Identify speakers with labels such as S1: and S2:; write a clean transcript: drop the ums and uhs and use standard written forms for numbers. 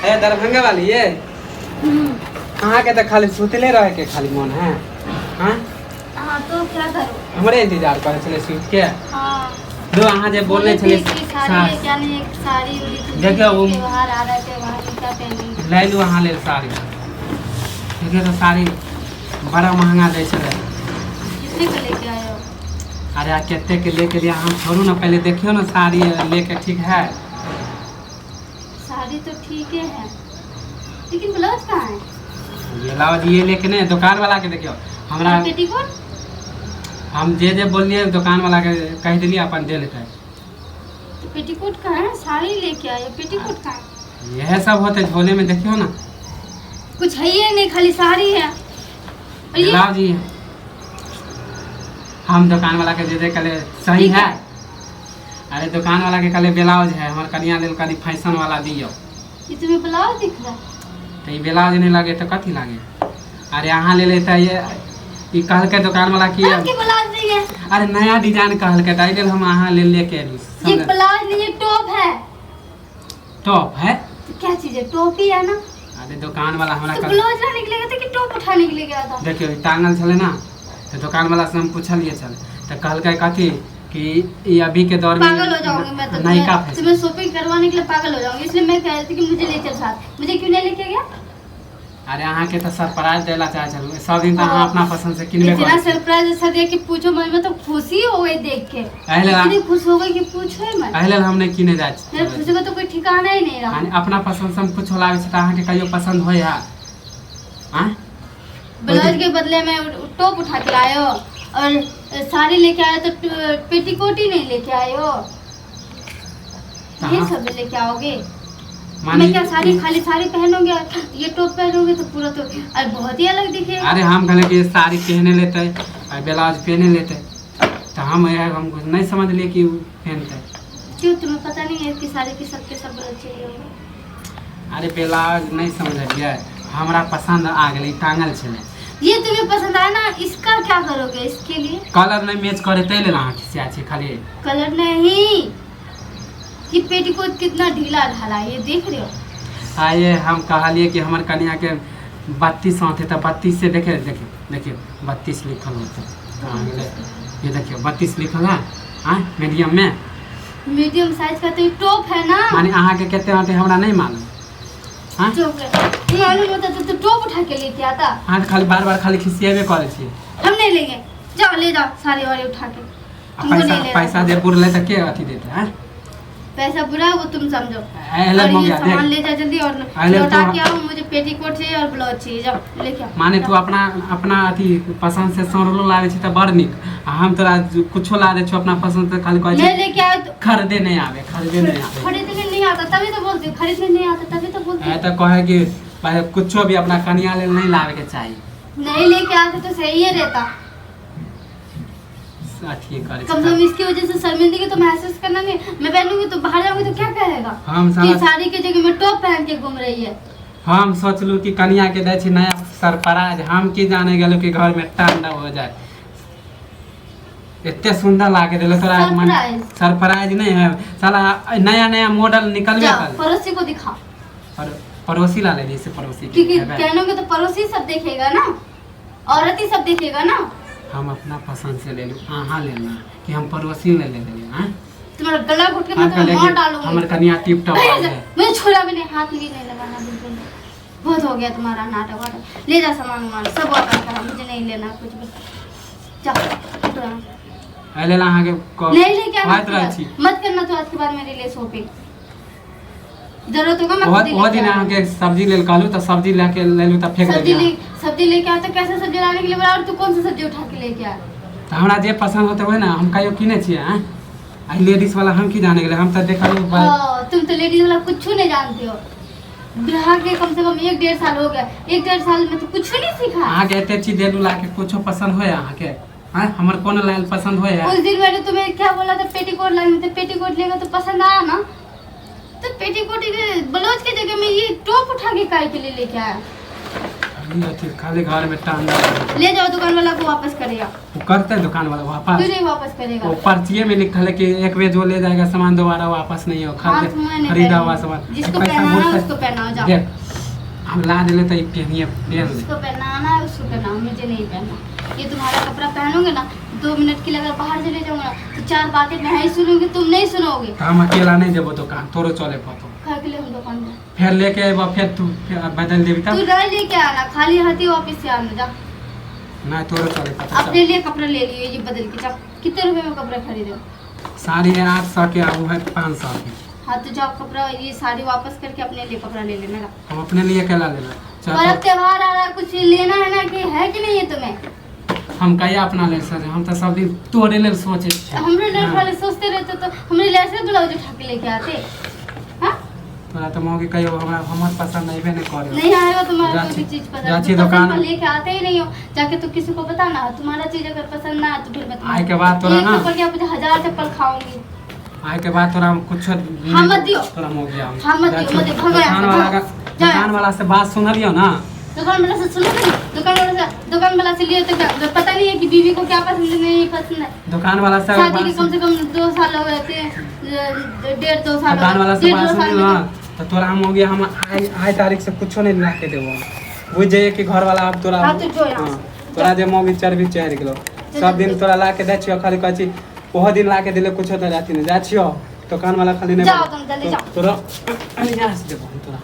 S1: है दरभंगा वाली ये अहाँ के तो खाली सुतले रहे के खाली मन है। हाँ
S2: तो क्या करूं?
S1: हमरे इंतजार करे चले सूत के।
S2: हाँ
S1: दो अहाँ जे बोलने चले
S2: साड़ी
S1: देखियो वो
S2: त्योहार आ रहा है, त्योहार में क्या पहनेंगे?
S1: ले लो अहाँ ले साड़ी। देखिए तो साड़ी बड़ा महंगा दे चले।
S2: कितने के लेके आए हो?
S1: अरे कितने के लेके लिए हम छोड़ू ना, पहले देखियो ना साड़ी लेके ठीक है।
S2: साड़ी तो ठीक है लेकिन ब्लाउज कहाँ है?
S1: ये ब्लाउज ये लेके नहीं दुकान वाला के देखियो हमरा।
S2: पेटीकोट
S1: हम जे बोलिए दुकान वाला के कह दिलिए अपन दे लेते।
S2: तो पेटीकोट कहाँ है? साड़ी लेके आए, पेटीकोट कहाँ है?
S1: यह सब होते झोले में देखियो ना,
S2: कुछ है ही नहीं, खाली साड़ी है। और ये
S1: ब्लाउज ही है। हम दुकान वाला के दे दे कले सही है। अरे दुकान वाला के कले ब्लाउज है, हमारे कनिया लेल कनी फैशन वाला दियो।
S2: ये तुम्हें ब्लाउज दिख रहा है?
S1: तो ये ब्लाउज नहीं लगे तो कथी लगे? अरे यहाँ ले लेता ये कहल के दुकान वाला की
S2: आपके ब्लाउज नहीं है?
S1: अरे नया डिजाइन कहल के ताइल हम यहाँ ले लेके
S2: ये ब्लाउज नहीं, ये टॉप है।
S1: टॉप है
S2: तो क्या चीज है? टॉप ही है ना।
S1: अरे दुकान वाला हमरा
S2: तो ब्लाउज लाने के लिए गया था कि टॉप उठाने के लिए गया था?
S1: देखियो टांगल चले ना, तो दुकान वाला से हम पूछलिए चल तो कहल के कथी कि ये अभी के दौर में
S2: पागल हो जाऊंगी मैं तो।
S1: नयका
S2: तुम्हें शॉपिंग करवाने के लिए पागल हो जाऊंगी, इसलिए मैं कह रही थी कि मुझे ले चल साथ। मुझे क्यों नहीं लेके गया?
S1: अरे अहाँ के तो सरप्राइज देला चाहे चलो सब दिन तो अहाँ अपना पसंद से किनबे
S2: इतना सरप्राइज ऐसा दे कि पूछो मन में तो खुशी हो गई देख के। इतनी खुश हो गई कि पूछो ही मत।
S1: पहले हमने किने जाय
S2: मेरे खुशी का तो कोई ठिकाना ही नहीं रहा।
S1: अपना पसंद से हम कुछ लावे से अहाँ के कहियो पसंद होय है। हां
S2: ब्लाउज के बदले में टॉप उठा के लाए हो और साड़ी लेके आए तो पेटीकोट ही नहीं लेके आए हो। ये सब लेके आओगे? मैं क्या साड़ी खाली साड़ी पहनोगे, ये टॉप पहनोगे तो पूरा तो अरे बहुत ही अलग दिखेगा।
S1: अरे हम कहले कि साड़ी पहने लेते और ब्लाउज पहने लेते तो हम कुछ नहीं समझ लिए कि पहनते।
S2: क्यों तुम्हें पता नहीं है कि साड़ी की सबके सब चाहिए होगा?
S1: अरे ब्लाउज नहीं समझलिए, हमरा पसंद आ गई टांगल छले।
S2: ये तुम्हें पसंद आया ना, इसका क्या करोगे? इसके लिए
S1: कलर नहीं मैच करे तै लेल अहाँ खिसिया छै खाली।
S2: कलर नहीं, ये पेटीकोट कितना ढीला ढाला है, ये देख रहे हो?
S1: आइए हम कहलिए कि हमारे कन्या के 32 होते तो 32 से देखिए देखिए देखिए 32 लिखल होते। ये देखिए 32 लिखल है। हाँ मीडियम में,
S2: मीडियम साइज का तो ये टॉप है ना।
S1: माने अहाँ के कितने होते हमरा नहीं मालूम। हाँ
S2: मालूम होता तो टॉप उठा के लेके आता।
S1: हाँ तो खाली बार बार खाली खिसियाबे करे छी।
S2: हम नहीं लेंगे, जाओ ले जाओ सारी वाली उठा के।
S1: पैसा दे बुर ले तो के अथी देते हैं?
S2: पैसा बुरा है वो तुम समझो।
S1: और
S2: ये सामान ले जा जल्दी और लौटा के आओ। मुझे पेटीकोट चाहिए और ब्लाउज चाहिए, जाओ लेके आओ।
S1: माने तू अपना अथी पसंद से सौरलो लावे छी त बड़ निक, हम तोरा कुछो ला दे छु अपना पसंद से खाली कहै छी
S2: नहीं लेके आओ तो
S1: खरीदे नहीं आवे।
S2: खरीदने नहीं आता तभी तो बोलती हूँ, खरीदने नहीं आता तभी तो बोलती हूँ।
S1: तो कहे कि भाई कुछो भी अपना कन्या ले नहीं लावे के चाहिए।
S2: नहीं लेके आते तो सही है रहता।
S1: अथी करे
S2: कम से कम इसकी वजह से शर्मिंदगी तो महसूस करना नहीं। मैं पहनूंगी तो बाहर जाऊंगी तो क्या कहेगा
S1: हम
S2: कि साड़ी के जगह में टॉप पहन के घूम रही है।
S1: हम सोचलू कि कन्या के दे छी नया सरप्राइज, हम की जाने गेलो कि घर में तांडव हो जाए। इतने सुंदर लागे देलो तोरा मन। सरप्राइज नहीं है साला, नया नया मॉडल निकलबे कर।
S2: पड़ोसी को दिखा।
S1: पड़ोसी ला ले जैसे पड़ोसी
S2: क्योंकि कहनोगे तो पड़ोसी सब देखेगा ना, औरत ही सब देखेगा ना।
S1: हम अपना पसंद से ले लूं, अहाँ ले लेना कि हम पड़ोसी ले ले लिए। हां
S2: तुम्हारा गला घुट के मैं तुम्हें मार डालूंगी।
S1: हमर कन्या टिप टॉप है,
S2: मुझे छोड़ा भी नहीं, हाथ भी नहीं लगाना बिल्कुल। बहुत हो गया तुम्हारा नाटक वाटक। ले जा सामान सब वापस करा, मुझे नहीं लेना कुछ भी। जाओ
S1: ले ला आगे
S2: नहीं लेके
S1: आ
S2: मत करना तो आज के बाद मेरे लिए शॉपिंग। जरूरत होगा मैं
S1: बहुत दिन आगे सब्जी ले कहलू तो सब्जी लेके ले लू त फेंक दे।
S2: सब्जी लेके आ तो कैसे सब्जी लाने के लिए बोला और तू कौन सा सब्जी उठा के लेके आ?
S1: तो हमरा जे पसंद होते हुए ना हम कहियो किने छिए। हां आई लेडीज वाला हम की जाने गेले, हम तो देखलू।
S2: तुम तो लेडीज वाला कुछ नहीं जानते हो। ग्राहक के कम से कम 1-1.5 साल हो गया, 1-1.5 साल में तो कुछ नहीं सीखा।
S1: आहाँ के एते चीज देलू ला के कुछो पसंद होय आहाँ के? हां हमर कोन लाल पसंद होय है?
S2: उस दिन मैंने तुम्हें क्या बोला था पेटीकोट लाने, तो पेटीकोट लेगा तो पसंद आया ना। तो पेटीकोट के ब्लाउज की जगह में ये टॉप उठा के काहे के लिए लेके आया?
S1: ये अथी खाली घर में टांग रहा
S2: ले जाओ, दुकान वाला को वापस करेगा।
S1: वो करते हैं दुकान वाला वापस।
S2: क्यों नहीं वापस करेगा?
S1: वो पर्चिए में लिखा है कि एक बेर जो ले जाएगा सामान दोबारा वापस नहीं हो,
S2: हाँ, तो मैंने
S1: खरीदा हुआ
S2: पहना।
S1: सामान।
S2: जिसको
S1: पैसा
S2: पहनाना है
S1: बोलता है,
S2: उसको पहनाओ, जाओ।
S1: देख हम ला दिले तो पहनिए पहन ले।
S2: जिसको पहनाना है उसको पहनाओ, मुझे नहीं पहनना। ये तुम्हारा कपड़ा पहनोगे ना, 2 मिनट के लिए अगर बाहर चले जाऊंगा ना तो 4 बातें मैं ही सुनूंगी, तुम नहीं सुनोगे।
S1: तो हम अकेला नहीं देबो दुकान, तोरो चले पातो।
S2: खा के लिए हम दुकान में
S1: फिर लेके आएबा, फिर तू फिर बदल देबी
S2: तू
S1: तब
S2: नहीं लेके आना, खाली हाथी वापस से आना। जा
S1: नहीं, तोरो चले पातो।
S2: अपने लिए कपड़ा ले लियो, ये बदल के जाओ। कितने रुपए में कपड़ा खरीदो?
S1: साड़ी है 800 के, अब है 500 के।
S2: हाँ तो जाओ, कपड़ा ये साड़ी वापस करके अपने लिए कपड़ा ले लेना।
S1: हम अपने लिए अकेला लेना
S2: पर्व त्योहार आ रहा है, कुछ लेना है ना, कि है कि नहीं है तुम्हें?
S1: हम कहिया अपना ले सके, हम तो सब दिन तोरे ले सोचे थे।
S2: हमरे लिए पहले सोचते रहते तो हमरे लिए ऐसे ब्लाउज उठा के लेके आते। हाँ
S1: तोरा तो मौके कहियो हमरा हमर पसंद नहीं बने करे।
S2: नहीं आएगा तुम्हारा कोई भी
S1: जाची-
S2: चीज पसंद,
S1: जाची
S2: तुम
S1: दुकान-
S2: पसंद पर लेके आते ही नहीं हो। जाके तो किसी को बताना, तुम्हारा चीज अगर पसंद ना आए तो फिर मैं
S1: आए के बाद तोरा
S2: एक
S1: ना-
S2: चप्पल के आप 1000 चप्पल खाऊंगी।
S1: आए के बाद तोरा कुछ
S2: हाँ, मत दियो।
S1: तोरा हो गया।
S2: हाँ, मत दियो, मत दियो, भगाओ यहाँ से,
S1: दुकान वाला
S2: भगाओ।
S1: का
S2: जाओ
S1: दुकान वाला से बात सुनलियो ना।
S2: दुकान वाला से सुनो नहीं, दुकान वाला से लिए तो क्या पता नहीं है कि बीवी को क्या पसंद है नहीं पसंद है।
S1: दुकान वाला से
S2: शादी के
S1: बात
S2: कम से कम 2 साल हो गए थे, 1.5-2 साल
S1: दुकान वाला से बात सुनियो
S2: में
S1: ना, तो तोरा हम हो गया। हम आए तारीख से कुछो नहीं ला के देबो। बुझ जाइए कि घर वाला अब तोरा
S2: हाँ, तो जो यहाँ
S1: हाँ,
S2: से।
S1: तोरा जे मौगी चर्बी चढ़ गेलो, सब दिन तोरा ला के दै छियो। खाली कहै छी ओहो दिन ला के दिले कुछो तो जाती नहीं जा छियो। दुकान वाला खाली नहीं
S2: जाओ, तुम जल्दी जाओ।
S1: तोरा अनी जा से देबो तोरा।